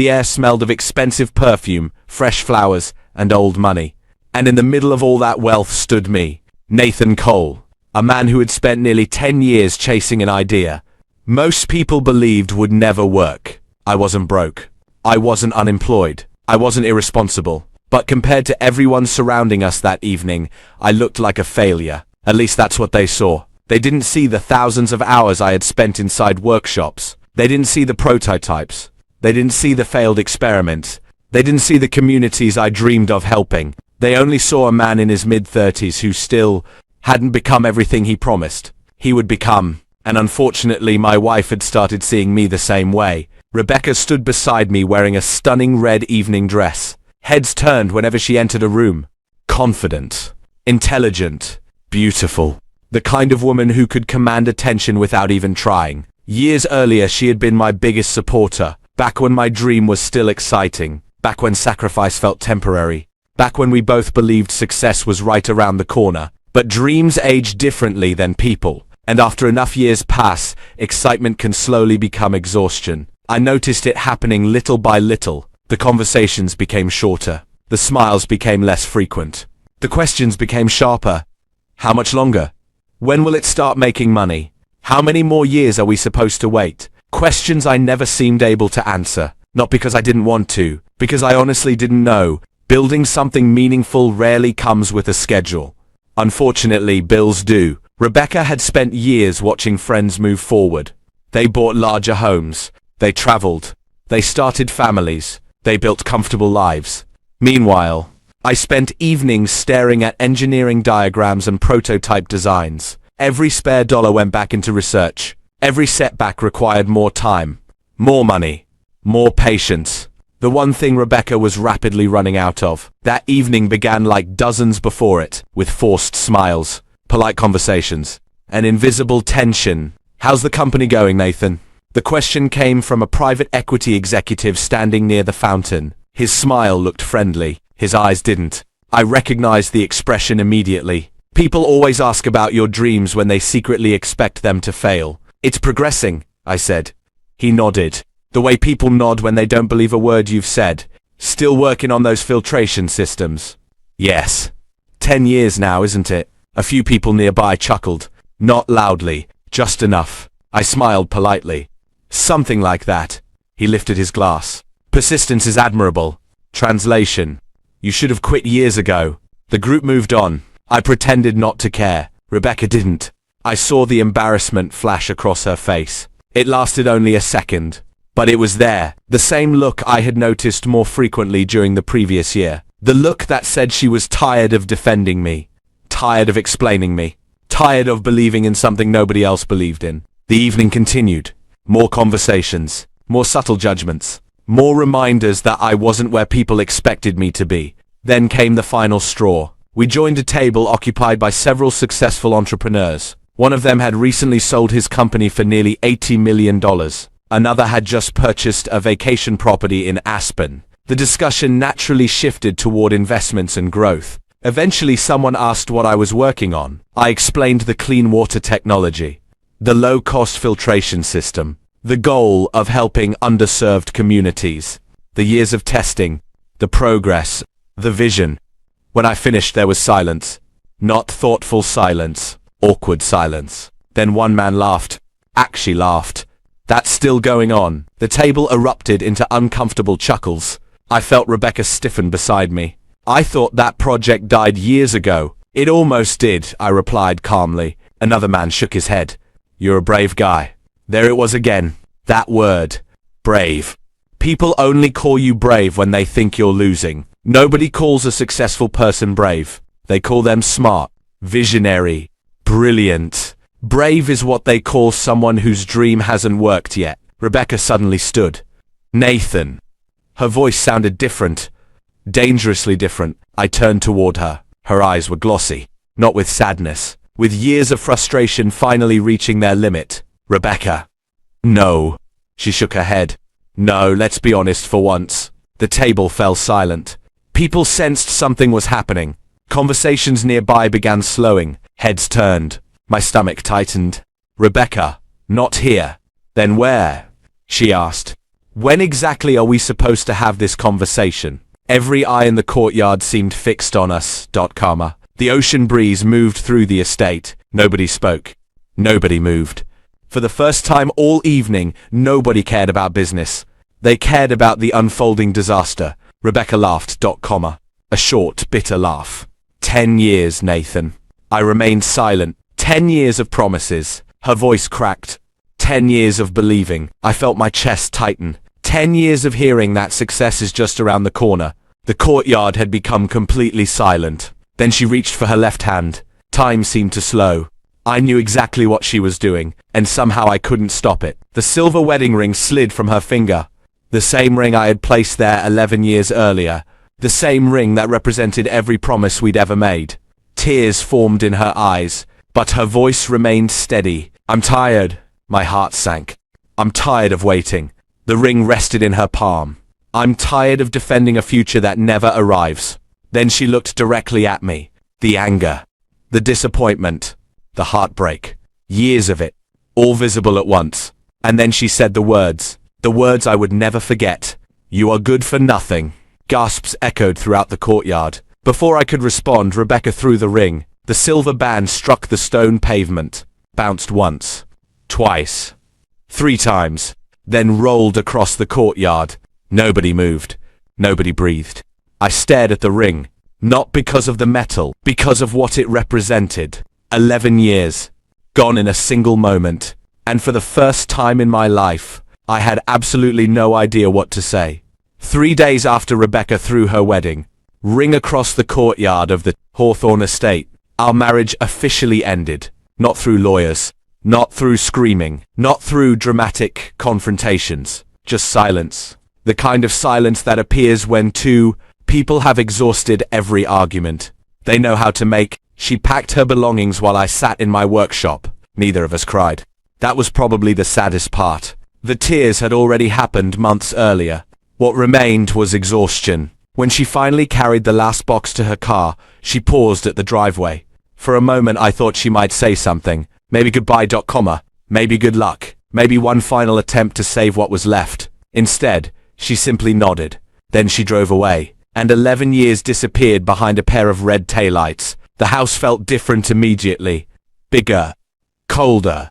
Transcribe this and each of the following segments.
The air smelled of expensive perfume, fresh flowers, and old money. And in the middle of all that wealth stood me, Nathan Cole, a man who had spent nearly 10 years chasing an idea most people believed would never work. I wasn't broke. I wasn't unemployed. I wasn't irresponsible. But compared to everyone surrounding us that evening, I looked like a failure. At least that's what they saw. They didn't see the thousands of hours I had spent inside workshops. They didn't see the prototypes. They didn't see the failed experiments. They didn't see the communities I dreamed of helping. They only saw a man in his mid-30s who still hadn't become everything he promised he would become. And unfortunately, my wife had started seeing me the same way. Rebecca stood beside me wearing a stunning red evening dress. Heads turned whenever she entered a room. Confident, intelligent, beautiful. The kind of woman who could command attention without even trying. Years earlier, she had been my biggest supporter. Back when my dream was still exciting. Back when sacrifice felt temporary. Back when we both believed success was right around the corner. But dreams age differently than people. And after enough years pass, excitement can slowly become exhaustion. I noticed it happening little by little. The conversations became shorter. The smiles became less frequent. The questions became sharper. How much longer? When will it start making money? How many more years are we supposed to wait? Questions I never seemed able to answer. Not because I didn't want to, because I honestly didn't know. Building something meaningful rarely comes with a schedule. Unfortunately, bills do. Rebecca had spent years watching friends move forward. They bought larger homes. They traveled. They started families. They built comfortable lives. Meanwhile, I spent evenings staring at engineering diagrams and prototype designs. Every spare dollar went back into research. Every setback required more time, more money, more patience. The one thing Rebecca was rapidly running out of. That evening began like dozens before it, with forced smiles, polite conversations, an invisible tension. How's the company going, Nathan? The question came from a private equity executive standing near the fountain. His smile looked friendly. His eyes didn't. I recognized the expression immediately. People always ask about your dreams when they secretly expect them to fail. It's progressing, I said. He nodded. The way people nod when they don't believe a word you've said. Still working on those filtration systems? Yes. 10 years now, isn't it? A few people nearby chuckled. Not loudly, just enough. I smiled politely. Something like that. He lifted his glass. Persistence is admirable. Translation. You should have quit years ago. The group moved on. I pretended not to care. Rebecca didn't. I saw the embarrassment flash across her face. It lasted only a second. But it was there. The same look I had noticed more frequently during the previous year. The look that said she was tired of defending me. Tired of explaining me. Tired of believing in something nobody else believed in. The evening continued. More conversations. More subtle judgments. More reminders that I wasn't where people expected me to be. Then came the final straw. We joined a table occupied by several successful entrepreneurs. One of them had recently sold his company for nearly $80 million. Another had just purchased a vacation property in Aspen. The discussion naturally shifted toward investments and growth. Eventually, someone asked what I was working on. I explained the clean water technology, the low-cost filtration system, the goal of helping underserved communities, the years of testing, the progress, the vision. When I finished, there was silence. Not thoughtful silence, awkward silence. Then one man laughed. Actually laughed. That's still going on. The table erupted into uncomfortable chuckles. I felt Rebecca stiffen beside me. I thought that project died years ago. It almost did, I replied calmly. Another man shook his head. You're a brave guy. There it was again. That word. Brave. People only call you brave when they think you're losing. Nobody calls a successful person brave. They call them smart, visionary, brilliant. Brave is what they call someone whose dream hasn't worked yet. Rebecca suddenly stood. Nathan. Her voice sounded different. Dangerously different. I turned toward her. Her eyes were glossy. Not with sadness. With years of frustration finally reaching their limit. Rebecca. No. She shook her head. No, let's be honest for once. The table fell silent. People sensed something was happening. Conversations nearby began slowing. Heads turned. My stomach tightened. Rebecca. Not here. Then where? She asked. When exactly are we supposed to have this conversation? Every eye in the courtyard seemed fixed on us. Comma. The ocean breeze moved through the estate. Nobody spoke. Nobody moved. For the first time all evening, nobody cared about business. They cared about the unfolding disaster. Rebecca laughed. Comma. A short, bitter laugh. 10 years, Nathan. I remained silent. 10 years of promises. Her voice cracked. 10 years of believing. I felt my chest tighten. 10 years of hearing that success is just around the corner. The courtyard had become completely silent. Then she reached for her left hand. Time seemed to slow. I knew exactly what she was doing, and somehow I couldn't stop it. The silver wedding ring slid from her finger. The same ring I had placed there 11 years earlier. The same ring that represented every promise we'd ever made. Tears formed in her eyes, but her voice remained steady. I'm tired. My heart sank. I'm tired of waiting. The ring rested in her palm. I'm tired of defending a future that never arrives. Then she looked directly at me. The anger, the disappointment, the heartbreak. Years of it, all visible at once. And then she said the words I would never forget. You are good for nothing. Gasps echoed throughout the courtyard. Before I could respond, Rebecca threw the ring. The silver band struck the stone pavement, bounced once, twice, 3 times, then rolled across the courtyard. Nobody moved. Nobody breathed. I stared at the ring, not because of the metal, because of what it represented. 11 years, gone in a single moment. And for the first time in my life, I had absolutely no idea what to say. 3 days after Rebecca threw her wedding ring across the courtyard of the Hawthorne estate, our marriage officially ended. Not through lawyers, not through screaming, not through dramatic confrontations, just silence. The kind of silence that appears when 2 people have exhausted every argument they know how to make. She packed her belongings while I sat in my workshop. Neither of us cried. That was probably the saddest part. The tears had already happened months earlier. What remained was exhaustion. When she finally carried the last box to her car, she paused at the driveway. For a moment I thought she might say something. Maybe goodbye. Comma. Maybe good luck. Maybe one final attempt to save what was left. Instead, she simply nodded. Then she drove away. And 11 years disappeared behind a pair of red taillights. The house felt different immediately. Bigger. Colder.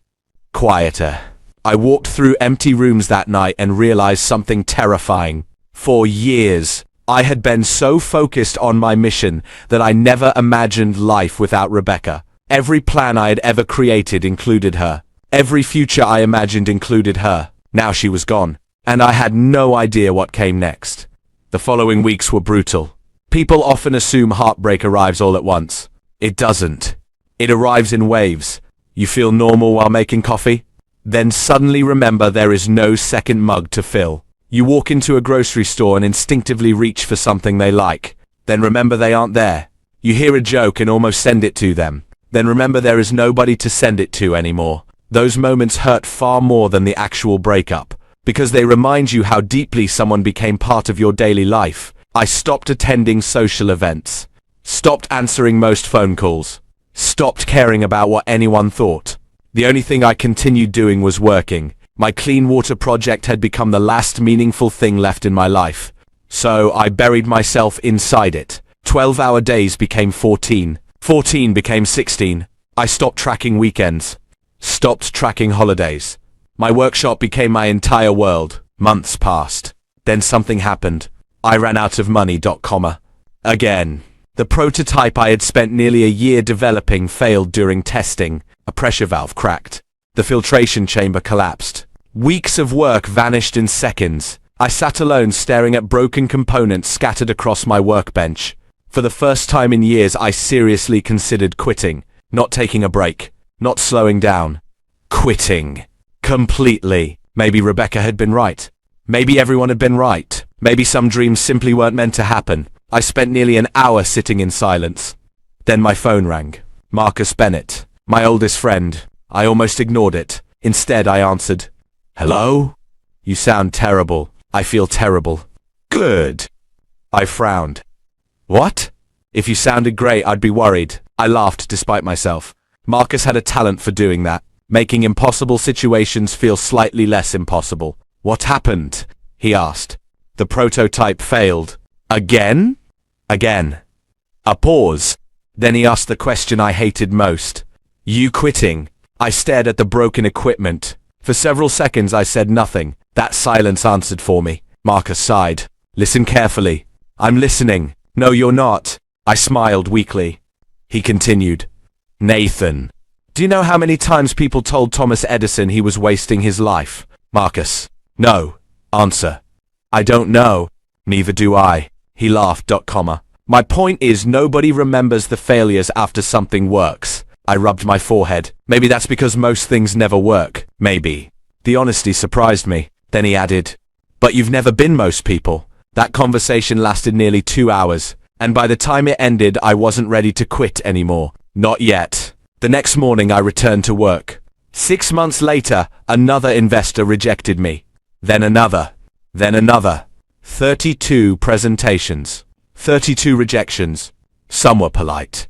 Quieter. I walked through empty rooms that night and realized something terrifying. For years, I had been so focused on my mission that I never imagined life without Rebecca. Every plan I had ever created included her. Every future I imagined included her. Now she was gone, and I had no idea what came next. The following weeks were brutal. People often assume heartbreak arrives all at once. It doesn't. It arrives in waves. You feel normal while making coffee? Then suddenly remember there is no second mug to fill. You walk into a grocery store and instinctively reach for something they like. Then remember they aren't there. You hear a joke and almost send it to them. Then remember there is nobody to send it to anymore. Those moments hurt far more than the actual breakup, because they remind you how deeply someone became part of your daily life. I stopped attending social events. Stopped answering most phone calls. Stopped caring about what anyone thought. The only thing I continued doing was working. My clean water project had become the last meaningful thing left in my life. So I buried myself inside it. 12-hour days became 14. 14 became 16. I stopped tracking weekends. Stopped tracking holidays. My workshop became my entire world. Months passed. Then something happened. I ran out of money. Comma. Again. The prototype I had spent nearly a year developing failed during testing. A pressure valve cracked. The filtration chamber collapsed. Weeks of work vanished in seconds. I sat alone staring at broken components scattered across my workbench. For the first time in years, I seriously considered quitting. Not taking a break. Not slowing down. Quitting. Completely. Maybe Rebecca had been right. Maybe everyone had been right. Maybe some dreams simply weren't meant to happen. I spent nearly an hour sitting in silence. Then my phone rang. Marcus Bennett, my oldest friend. I almost ignored it. Instead, I answered. Hello? You sound terrible. I feel terrible. Good. I frowned. What? If you sounded great, I'd be worried. I laughed despite myself. Marcus had a talent for doing that, making impossible situations feel slightly less impossible. What happened? he asked. The prototype failed. Again? Again. A pause. Then he asked the question I hated most. You quitting? I stared at the broken equipment. For several seconds I said nothing. That silence answered for me. Marcus sighed. Listen carefully. I'm listening. No, you're not. I smiled weakly. He continued. Nathan. Do you know how many times people told Thomas Edison he was wasting his life? Marcus. No. Answer. I don't know. Neither do I. He laughed. My point is nobody remembers the failures after something works. I rubbed my forehead. Maybe that's because most things never work. Maybe. The honesty surprised me. Then he added, but you've never been most people. That conversation lasted nearly 2 hours, and by the time it ended, I wasn't ready to quit anymore. Not yet. The next morning, I returned to work. 6 months later, another investor rejected me. Then another. Then another. 32 presentations. 32 rejections. Some were polite.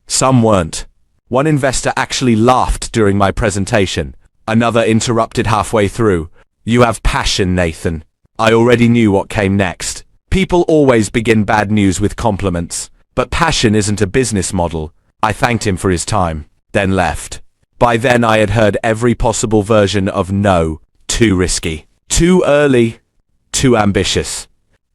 Some weren't. One investor actually laughed during my presentation. Another interrupted halfway through. You have passion, Nathan. I already knew what came next. People always begin bad news with compliments. But passion isn't a business model. I thanked him for his time, then left. By then I had heard every possible version of no. Too risky. Too early. Too ambitious.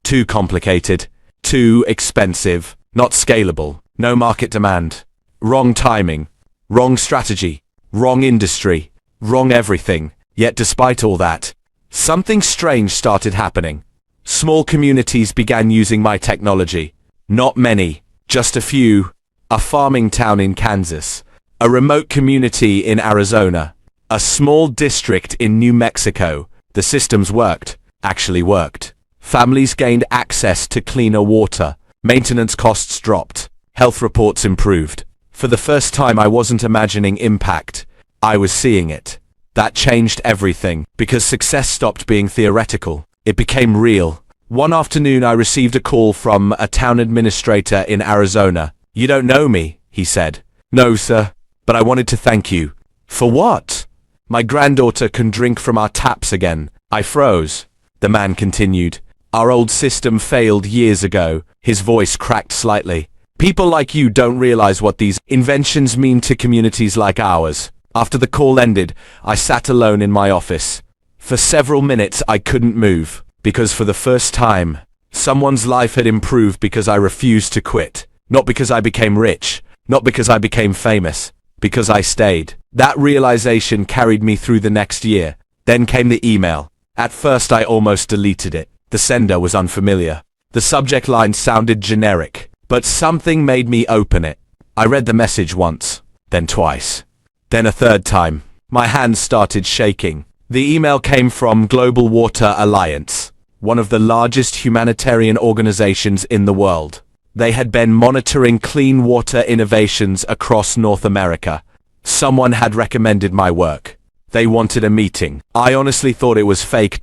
Too complicated. Too expensive. Not scalable. No market demand. Wrong timing. Wrong strategy. Wrong industry. Wrong everything. Yet despite all that, something strange started happening. Small communities began using my technology. Not many, just a few. A farming town in Kansas. A remote community in Arizona. A small district in New Mexico. The systems worked. Actually worked. Families gained access to cleaner water. Maintenance costs dropped. Health reports improved. For the first time, I wasn't imagining impact. I was seeing it. That changed everything, because success stopped being theoretical. It became real. One afternoon, I received a call from a town administrator in Arizona. You don't know me, he said. No, sir, but I wanted to thank you. For what? My granddaughter can drink from our taps again. I froze. The man continued. Our old system failed years ago. His voice cracked slightly. People like you don't realize what these inventions mean to communities like ours. After the call ended, I sat alone in my office. For several minutes, I couldn't move, because for the first time, someone's life had improved because I refused to quit. Not because I became rich, not because I became famous, because I stayed. That realization carried me through the next year. Then came the email. At first, I almost deleted it. The sender was unfamiliar. The subject line sounded generic, but something made me open it. I read the message once, then twice. Then a third time. My hands started shaking. The email came from Global Water Alliance, one of the largest humanitarian organizations in the world. They had been monitoring clean water innovations across North America. Someone had recommended my work. They wanted a meeting. I honestly thought it was fake.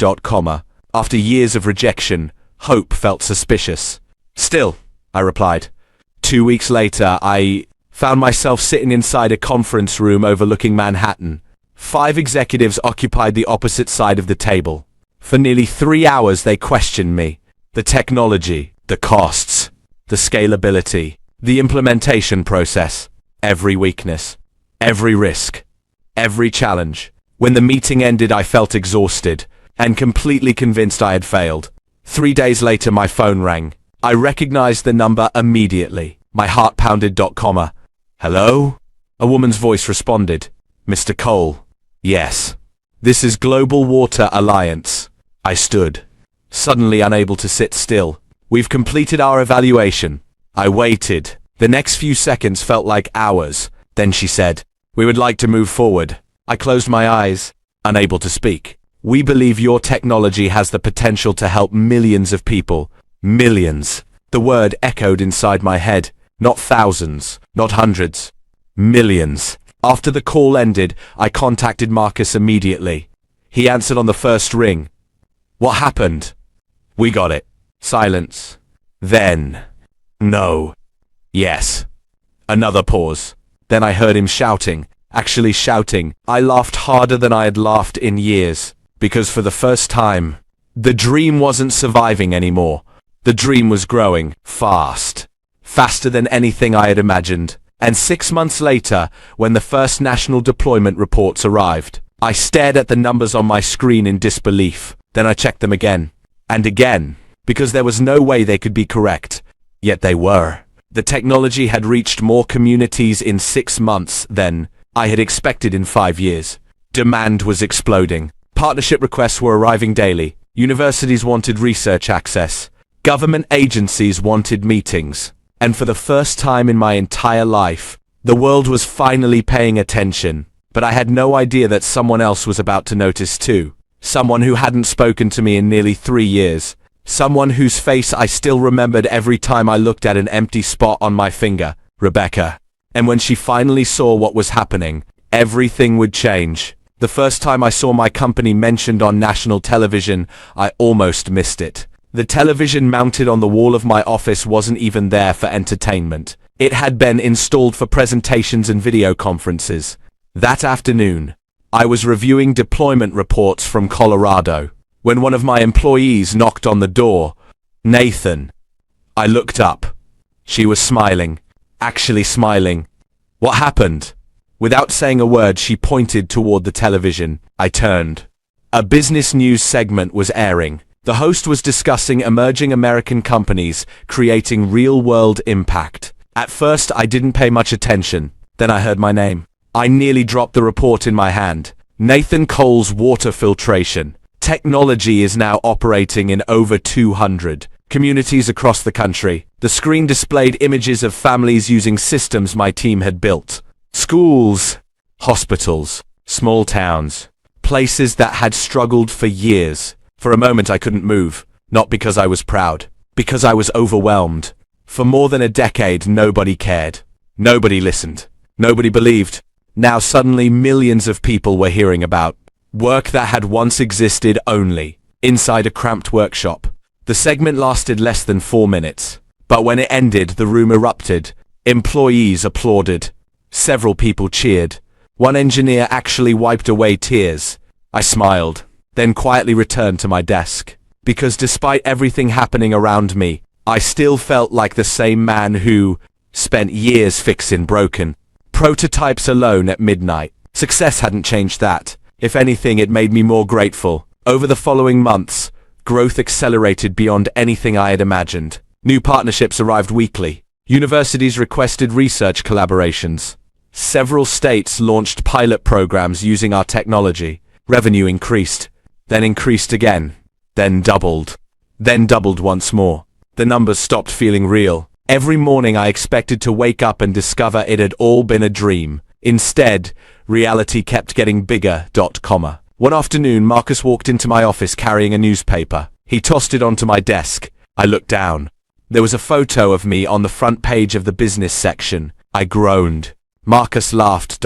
After years of rejection, hope felt suspicious. Still, I replied. 2 weeks later, I found myself sitting inside a conference room overlooking Manhattan. 5 executives occupied the opposite side of the table. For nearly 3 hours they questioned me. The technology, the costs, the scalability, the implementation process, every weakness, every risk, every challenge. When the meeting ended, I felt exhausted and completely convinced I had failed. 3 days later my phone rang. I recognized the number immediately. My heart pounded. Hello? A woman's voice responded. Mr. Cole. Yes. This is Global Water Alliance. I stood, suddenly unable to sit still. We've completed our evaluation. I waited. The next few seconds felt like hours. Then she said, we would like to move forward. I closed my eyes, unable to speak. We believe your technology has the potential to help millions of people. Millions. The word echoed inside my head. Not thousands, not hundreds. Millions. After the call ended, I contacted Marcus immediately. He answered on the first ring. What happened? We got it. Silence. Then. No. Yes. Another pause. Then I heard him shouting. Actually shouting. I laughed harder than I had laughed in years. Because for the first time, The dream wasn't surviving anymore. The dream was growing fast. Faster than anything I had imagined. And 6 months later, when the first national deployment reports arrived, I stared at the numbers on my screen in disbelief. Then I checked them again. And again. Because there was no way they could be correct. Yet they were. The technology had reached more communities in 6 months than I had expected in 5 years. Demand was exploding. Partnership requests were arriving daily. Universities wanted research access. Government agencies wanted meetings. And for the first time in my entire life, the world was finally paying attention. But I had no idea that someone else was about to notice too. Someone who hadn't spoken to me in nearly 3 years. Someone whose face I still remembered every time I looked at an empty spot on my finger. Rebecca. And when she finally saw what was happening, everything would change. The first time I saw my company mentioned on national television, I almost missed it. The television mounted on the wall of my office wasn't even there for entertainment. It had been installed for presentations and video conferences. That afternoon, I was reviewing deployment reports from Colorado, when one of my employees knocked on the door. Nathan. I looked up. She was smiling. Actually smiling. What happened? Without saying a word, she pointed toward the television. I turned. A business news segment was airing. The host was discussing emerging American companies creating real-world impact. At first, I didn't pay much attention. Then I heard my name. I nearly dropped the report in my hand. Nathan Cole's water filtration technology is now operating in over 200 communities across the country. The screen displayed images of families using systems my team had built. Schools, hospitals, small towns, places that had struggled for years. For a moment I couldn't move, not because I was proud, because I was overwhelmed. For more than a decade nobody cared. Nobody listened. Nobody believed. Now suddenly millions of people were hearing about work that had once existed only inside a cramped workshop. The segment lasted less than 4 minutes, but when it ended the room erupted. Employees applauded. Several people cheered. One engineer actually wiped away tears. I smiled, then quietly returned to my desk. Because despite everything happening around me, I still felt like the same man who spent years fixing broken prototypes alone at midnight. Success hadn't changed that. If anything, it made me more grateful. Over the following months, growth accelerated beyond anything I had imagined. New partnerships arrived weekly. Universities requested research collaborations. Several states launched pilot programs using our technology. Revenue increased, then increased again, then doubled once more. The numbers stopped feeling real. Every morning I expected to wake up and discover it had all been a dream. Instead, reality kept getting bigger. One afternoon, Marcus walked into my office carrying a newspaper. He tossed it onto my desk. I looked down. There was a photo of me on the front page of the business section. I groaned. Marcus laughed.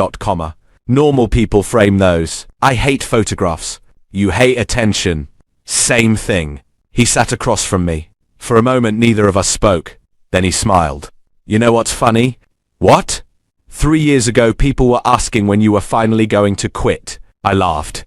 Normal people frame those. I hate photographs. You hate attention. Same thing. He sat across from me. For a moment, neither of us spoke. Then he smiled. You know what's funny? What? 3 years ago, people were asking when you were finally going to quit. I laughed.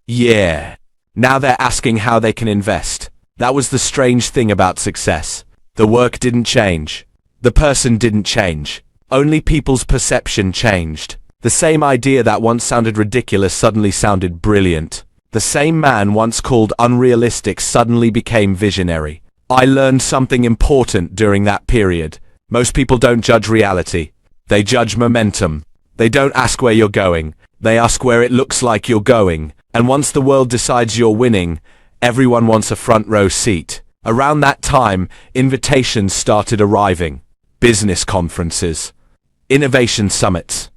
Yeah. Now they're asking how they can invest. That was the strange thing about success. The work didn't change. The person didn't change. Only people's perception changed. The same idea that once sounded ridiculous suddenly sounded brilliant. The same man once called unrealistic suddenly became visionary. I learned something important during that period. Most people don't judge reality. They judge momentum. They don't ask where you're going. They ask where it looks like you're going. And once the world decides you're winning, everyone wants a front row seat. Around that time, invitations started arriving. Business conferences, innovation summits,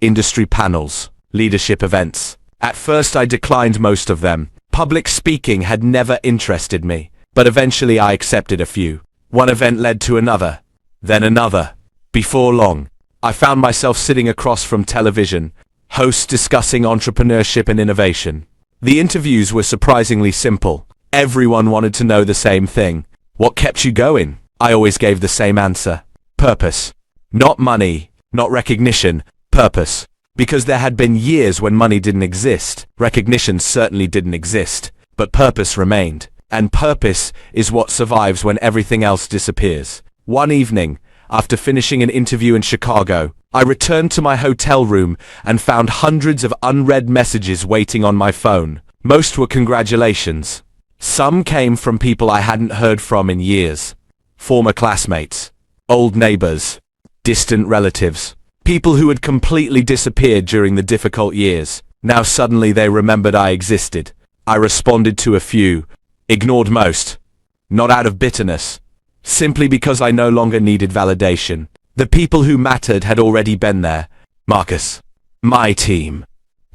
industry panels, leadership events. At first I declined most of them. Public speaking had never interested me. But eventually I accepted a few. One event led to another, then another. Before long, I found myself sitting across from television, hosts discussing entrepreneurship and innovation. The interviews were surprisingly simple. Everyone wanted to know the same thing. What kept you going? I always gave the same answer. Purpose. Not money, not recognition, purpose. Because there had been years when money didn't exist. Recognition certainly didn't exist. But purpose remained. And purpose is what survives when everything else disappears. One evening, after finishing an interview in Chicago, I returned to my hotel room and found hundreds of unread messages waiting on my phone. Most were congratulations. Some came from people I hadn't heard from in years. Former classmates, old neighbors, distant relatives, people who had completely disappeared during the difficult years. Now suddenly they remembered I existed. I responded to a few, ignored most. Not out of bitterness, simply because I no longer needed validation. The people who mattered had already been there. Marcus, my team,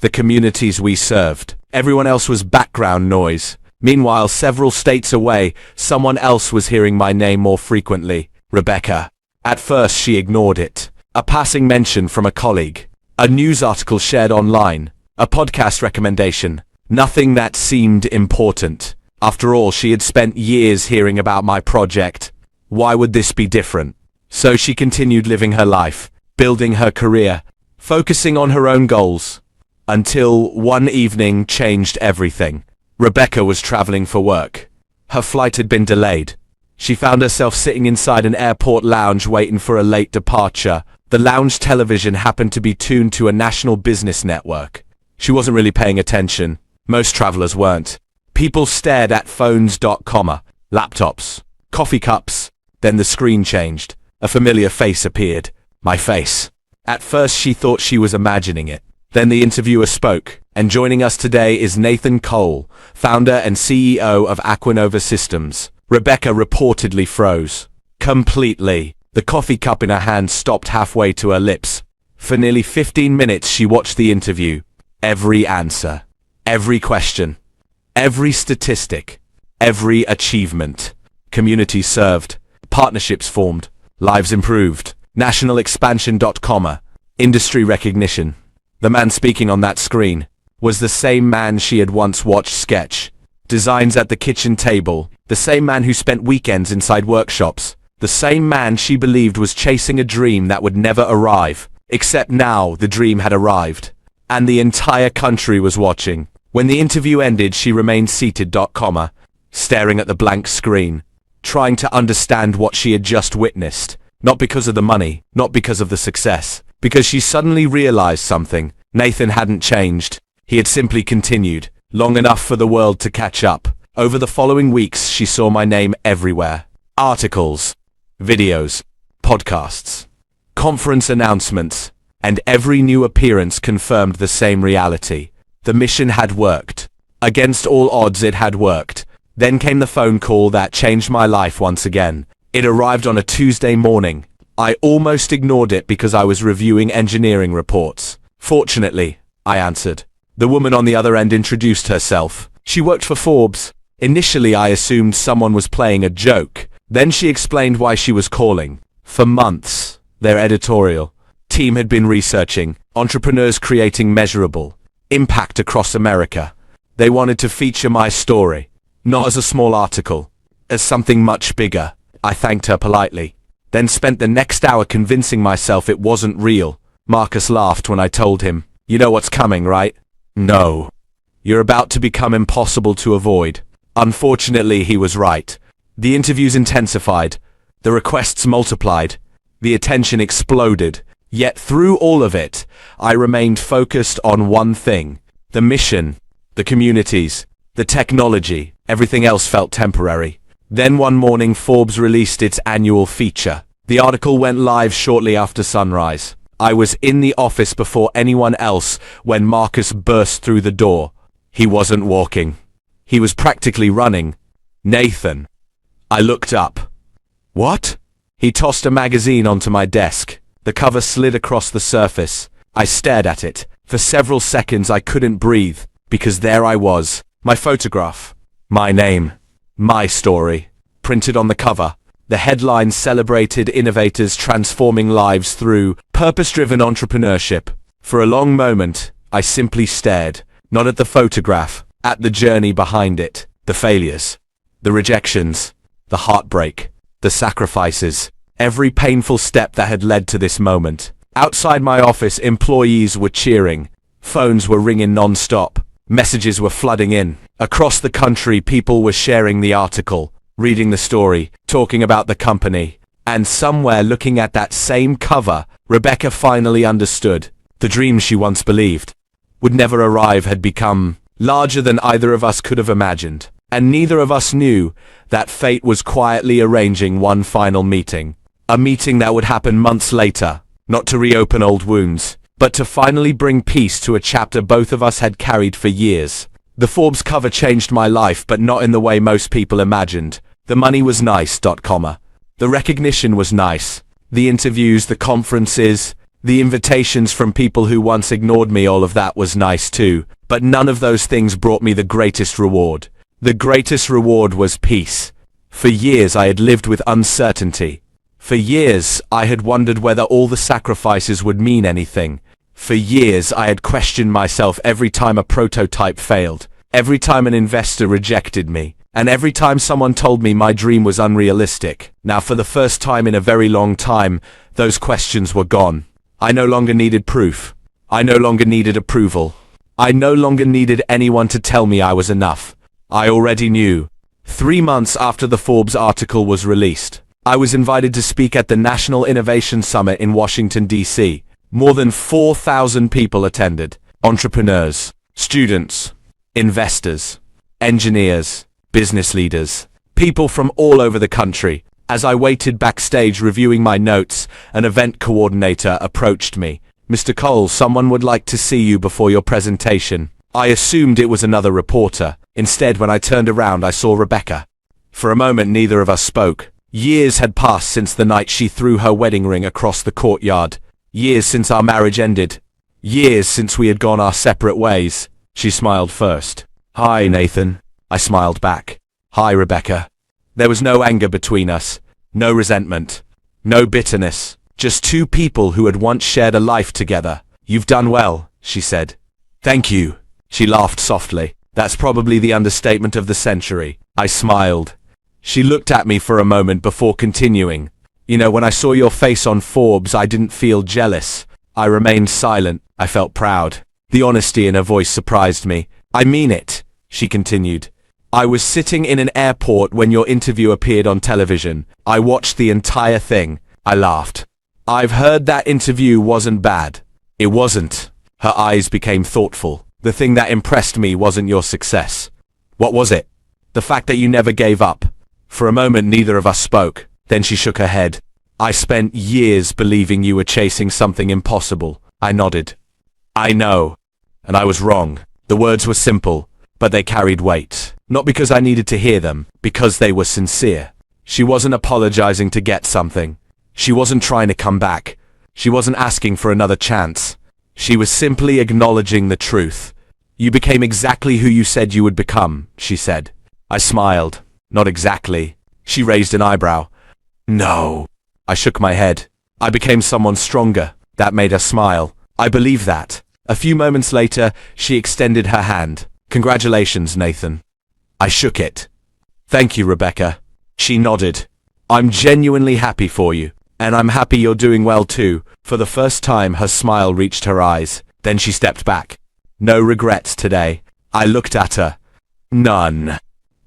the communities we served. Everyone else was background noise. Meanwhile, several states away, someone else was hearing my name more frequently. Rebecca. At first she ignored it. A passing mention from a colleague. A news article shared online. A podcast recommendation. Nothing that seemed important. After all, she had spent years hearing about my project. Why would this be different? So she continued living her life, building her career, focusing on her own goals. Until one evening changed everything. Rebecca was traveling for work. Her flight had been delayed. She found herself sitting inside an airport lounge waiting for a late departure. The lounge television happened to be tuned to a national business network. She wasn't really paying attention. Most travelers weren't. People stared at phones.com, laptops, coffee cups. Then the screen changed. A familiar face appeared. My face. At first she thought she was imagining it. Then the interviewer spoke, and joining us today is Nathan Cole, founder and CEO of Aquanova Systems. Rebecca reportedly froze. Completely. The coffee cup in her hand stopped halfway to her lips. For nearly 15 minutes she watched the interview. Every answer. Every question. Every statistic. Every achievement. Communities served. Partnerships formed. Lives improved. National expansion.com. Industry recognition. The man speaking on that screen was the same man she had once watched sketch designs at the kitchen table, the same man who spent weekends inside workshops, the same man she believed was chasing a dream that would never arrive, except now the dream had arrived, and the entire country was watching. When the interview ended, she remained seated, staring at the blank screen, trying to understand what she had just witnessed, not because of the money, not because of the success, because she suddenly realized something. Nathan hadn't changed. He had simply continued, long enough for the world to catch up. Over the following weeks, she saw my name everywhere. Articles, videos, podcasts, conference announcements, and every new appearance confirmed the same reality. The mission had worked. Against all odds, it had worked. Then came the phone call that changed my life once again. It arrived on a Tuesday morning. I almost ignored it because I was reviewing engineering reports. Fortunately, I answered. The woman on the other end introduced herself. She worked for Forbes. Initially, I assumed someone was playing a joke. Then she explained why she was calling. For months, their editorial team had been researching entrepreneurs creating measurable impact across America. They wanted to feature my story, not as a small article, as something much bigger. I thanked her politely, then spent the next hour convincing myself it wasn't real. Marcus laughed when I told him, "You know what's coming, right?" "No. You're about to become impossible to avoid." Unfortunately, he was right. The interviews intensified. The requests multiplied. The attention exploded. Yet through all of it, I remained focused on one thing. The mission, the communities, the technology. Everything else felt temporary. Then one morning, Forbes released its annual feature. The article went live shortly after sunrise. I was in the office before anyone else when Marcus burst through the door. He wasn't walking. He was practically running. "Nathan." I looked up. "What?" He tossed a magazine onto my desk. The cover slid across the surface. I stared at it. For several seconds I couldn't breathe, because there I was, my photograph, my name, my story, printed on the cover. The headline celebrated innovators transforming lives through purpose-driven entrepreneurship. For a long moment, I simply stared, not at the photograph, at the journey behind it, the failures, the rejections, the heartbreak, the sacrifices, every painful step that had led to this moment. Outside my office, employees were cheering. Phones were ringing non-stop. Messages were flooding in. Across the country, people were sharing the article, reading the story, talking about the company. And somewhere looking at that same cover, Rebecca finally understood. The dream she once believed would never arrive had become larger than either of us could have imagined. And neither of us knew that fate was quietly arranging one final meeting. A meeting that would happen months later, not to reopen old wounds, but to finally bring peace to a chapter both of us had carried for years. The Forbes cover changed my life, but not in the way most people imagined. The money was nice, comma. The recognition was nice. The interviews, the conferences, the invitations from people who once ignored me, all of that was nice too. But none of those things brought me the greatest reward. The greatest reward was peace. For years I had lived with uncertainty. For years I had wondered whether all the sacrifices would mean anything. For years I had questioned myself every time a prototype failed, every time an investor rejected me, and every time someone told me my dream was unrealistic. Now, for the first time in a very long time, those questions were gone. I no longer needed proof. I no longer needed approval. I no longer needed anyone to tell me I was enough. I already knew. 3 months after the Forbes article was released, I was invited to speak at the National Innovation Summit in Washington, D.C. More than 4,000 people attended. Entrepreneurs, students, investors, engineers, business leaders, people from all over the country. As I waited backstage reviewing my notes, an event coordinator approached me. "Mr. Cole, someone would like to see you before your presentation." I assumed it was another reporter. Instead, when I turned around, I saw Rebecca. For a moment, neither of us spoke. Years had passed since the night she threw her wedding ring across the courtyard. Years since our marriage ended. Years since we had gone our separate ways. She smiled first. "Hi, Nathan." I smiled back. "Hi, Rebecca." There was no anger between us, no resentment, no bitterness, just two people who had once shared a life together. "You've done well," she said. "Thank you." She laughed softly. "That's probably the understatement of the century." I smiled. She looked at me for a moment before continuing. "You know, when I saw your face on Forbes, I didn't feel jealous. I remained silent. I felt proud." The honesty in her voice surprised me. "I mean it," she continued. "I was sitting in an airport when your interview appeared on television. I watched the entire thing." I laughed. "I've heard that interview wasn't bad." "It wasn't." Her eyes became thoughtful. "The thing that impressed me wasn't your success." "What was it?" "The fact that you never gave up." For a moment, neither of us spoke. Then she shook her head. "I spent years believing you were chasing something impossible." I nodded. "I know. And I was wrong." The words were simple, but they carried weight. Not because I needed to hear them, because they were sincere. She wasn't apologizing to get something. She wasn't trying to come back. She wasn't asking for another chance. She was simply acknowledging the truth. "You became exactly who you said you would become," she said. I smiled. "Not exactly." She raised an eyebrow. "No." I shook my head. "I became someone stronger." That made her smile. "I believe that." A few moments later, she extended her hand. "Congratulations, Nathan." I shook it. "Thank you, Rebecca." She nodded. "I'm genuinely happy for you. And I'm happy you're doing well too." For the first time, her smile reached her eyes. Then she stepped back. "No regrets today." I looked at her. "None."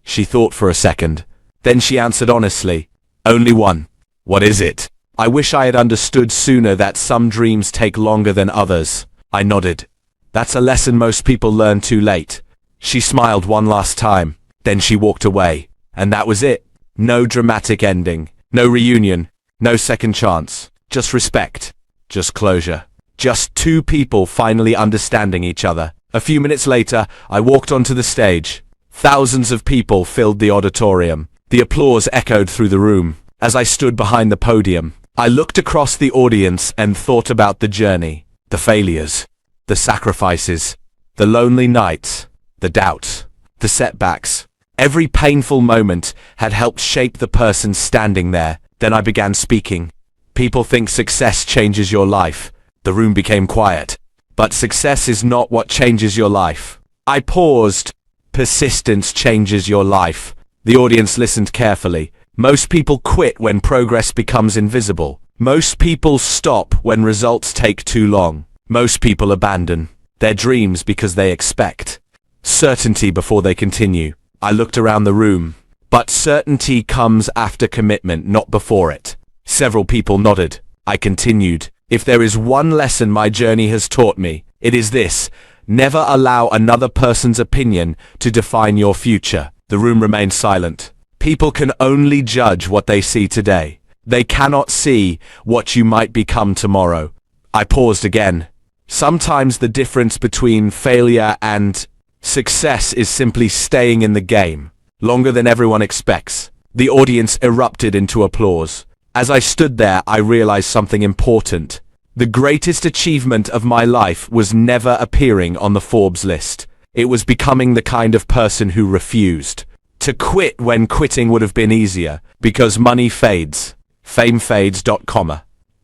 She thought for a second. Then she answered honestly. "Only one." "What is it?" I wish I had understood sooner that some dreams take longer than others. I nodded. "That's a lesson most people learn too late." She smiled one last time. Then she walked away. And that was it. No dramatic ending. No reunion. No second chance. Just respect. Just closure. Just two people finally understanding each other. A few minutes later, I walked onto the stage. Thousands of people filled the auditorium. The applause echoed through the room. As I stood behind the podium, I looked across the audience and thought about the journey, the failures, the sacrifices, the lonely nights, the doubts, the setbacks. Every painful moment had helped shape the person standing there. Then I began speaking. "People think success changes your life." The room became quiet. "But success is not what changes your life." I paused. "Persistence changes your life." The audience listened carefully. Most people quit when progress becomes invisible. Most people stop when results take too long. Most people abandon their dreams because they expect certainty before they continue. I looked around the room. But certainty comes after commitment, not before it. Several people nodded. I continued. If there is one lesson my journey has taught me, it is this: never allow another person's opinion to define your future. The room remained silent. People can only judge what they see today. They cannot see what you might become tomorrow. I paused again. Sometimes the difference between failure and success is simply staying in the game longer than everyone expects. The audience erupted into applause. As I stood there, I realized something important. The greatest achievement of my life was never appearing on the Forbes list. It was becoming the kind of person who refused to quit when quitting would have been easier, because money fades, fame fades,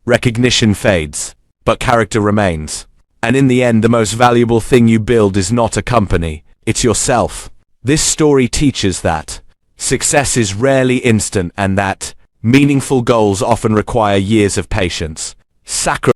recognition fades, but character remains. And in the end, the most valuable thing you build is not a company, it's yourself. This story teaches that success is rarely instant and that meaningful goals often require years of patience, sacrifice,